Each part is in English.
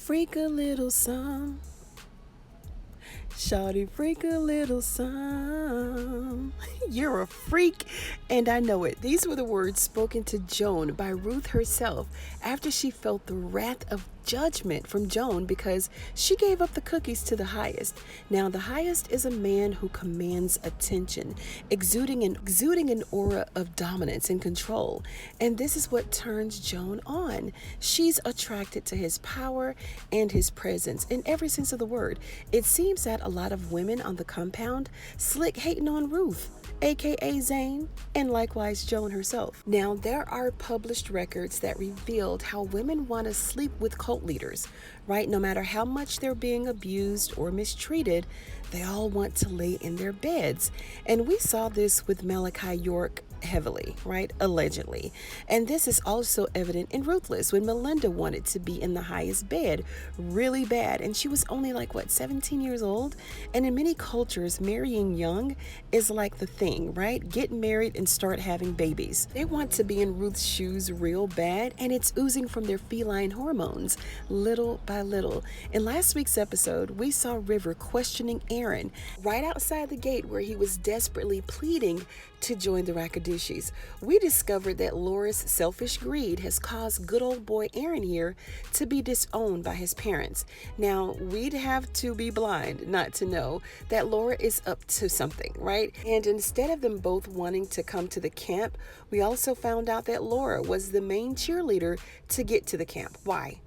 freak a little some. Shawty, freak a little some. You're a freak, and I know it. These were the words spoken to Joan by Ruth herself after she felt the wrath of judgment from Joan because she gave up the cookies to the highest. Now, the highest is a man who commands attention, exuding an aura of dominance and control. And this is what turns Joan on. She's attracted to his power and his presence in every sense of the word. It seems that a lot of women on the compound slick hating on Ruth, aka Zane, and likewise Joan herself. Now, there are published records that revealed how women want to sleep with cult leaders, right? No matter how much they're being abused or mistreated, they all want to lay in their beds. And we saw this with Malachi York heavily, right? Allegedly. And this is also evident in Ruthless when Melinda wanted to be in the highest bed really bad. And she was only 17 years old. And in many cultures, marrying young is like the thing, right? Get married and start having babies. They want to be in Ruth's shoes real bad, and it's oozing from their feline hormones little by little. In last week's episode, we saw River questioning Aaron right outside the gate where he was desperately pleading to join the Rakadushis. We discovered that Laura's selfish greed has caused good old boy Aaron here to be disowned by his parents. Now, we'd have to be blind not to know that Laura is up to something, right? And instead of them both wanting to come to the camp, we also found out that Laura was the main cheerleader to get to the camp. Why?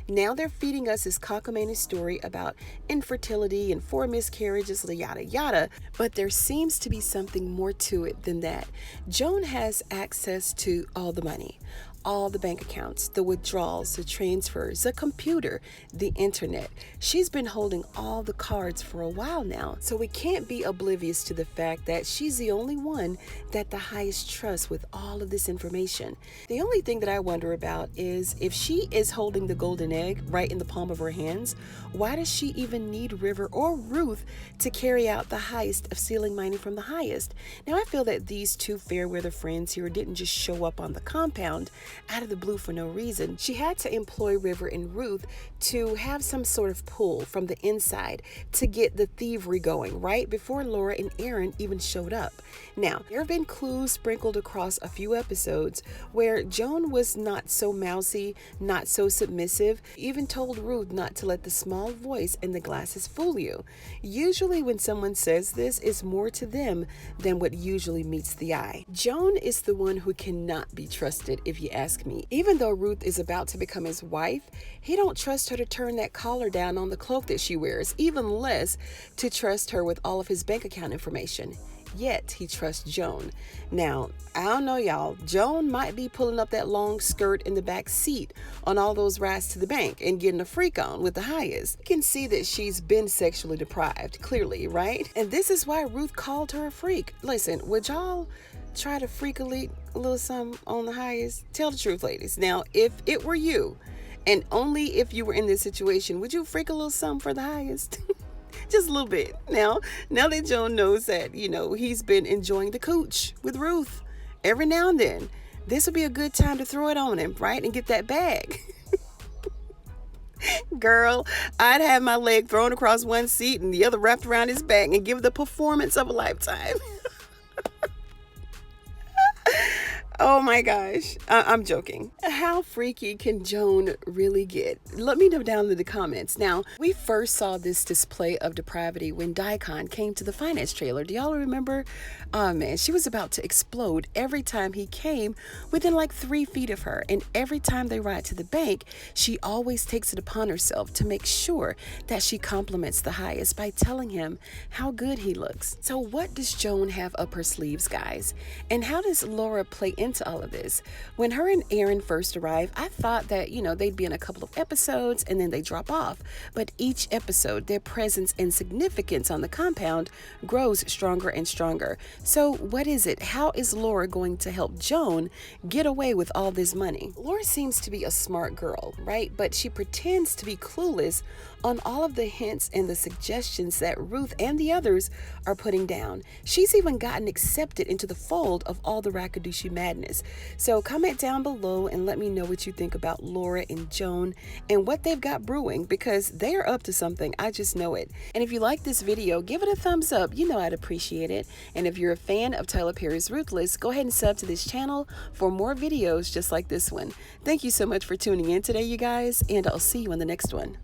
Now they're feeding us this cockamamie story about infertility and 4 miscarriages, yada yada, but there seems to be something more to it than that. Joan has access to all the money, all the bank accounts, the withdrawals, the transfers, the computer, the internet. She's been holding all the cards for a while now, so we can't be oblivious to the fact that she's the only one that the highest trusts with all of this information. The only thing that I wonder about is if she is holding the golden egg right in the palm of her hands, why does she even need River or Ruth to carry out the heist of stealing money from the highest? Now, I feel that these two fair weather friends here didn't just show up on the compound out of the blue for no reason. She had to employ River and Ruth to have some sort of pull from the inside to get the thievery going, right before Laura and Aaron even showed up. Now, there have been clues sprinkled across a few episodes where Joan was not so mousy, not so submissive, even told Ruth not to let the small voice and the glasses fool you. Usually when someone says this, it's more to them than what usually meets the eye. Joan is the one who cannot be trusted, if you ask me. Even though Ruth is about to become his wife, he don't trust her to turn that collar down on the cloak that she wears, even less to trust her with all of his bank account information. Yet he trusts Joan. Now, I don't know, y'all. Joan might be pulling up that long skirt in the back seat on all those rides to the bank and getting a freak on with the highest. You can see that she's been sexually deprived, clearly, right? And this is why Ruth called her a freak. Listen, would y'all try to freak a little something on the highest? Tell the truth, ladies. Now, if it were you, and only if you were in this situation, would you freak a little something for the highest? Just a little bit. Now that Joan knows that, he's been enjoying the cooch with Ruth every now and then, this would be a good time to throw it on him, right? And get that bag. Girl, I'd have my leg thrown across one seat and the other wrapped around his back and give the performance of a lifetime. Oh my gosh, I'm joking. How freaky can Joan really get? Let me know down in the comments. Now, we first saw this display of depravity when Daikon came to the finance trailer. Do y'all remember? Oh man, she was about to explode every time he came within 3 feet of her. And every time they ride to the bank, she always takes it upon herself to make sure that she compliments the highest by telling him how good he looks. So what does Joan have up her sleeves, guys? And how does Laura play into all of this? When her and Aaron first arrived, I thought that, they'd be in a couple of episodes and then they drop off. But each episode, their presence and significance on the compound grows stronger and stronger. So what is it? How is Laura going to help Joan get away with all this money? Laura seems to be a smart girl, right? But she pretends to be clueless on all of the hints and the suggestions that Ruth and the others are putting down. She's even gotten accepted into the fold of all the Rakadushi madmen madness. So comment down below and let me know what you think about Laura and Joan and what they've got brewing, because they are up to something. I just know it. And if you like this video, give it a thumbs up. You know I'd appreciate it. And if you're a fan of Tyler Perry's Ruthless, go ahead and sub to this channel for more videos just like this one. Thank you so much for tuning in today, you guys, and I'll see you in the next one.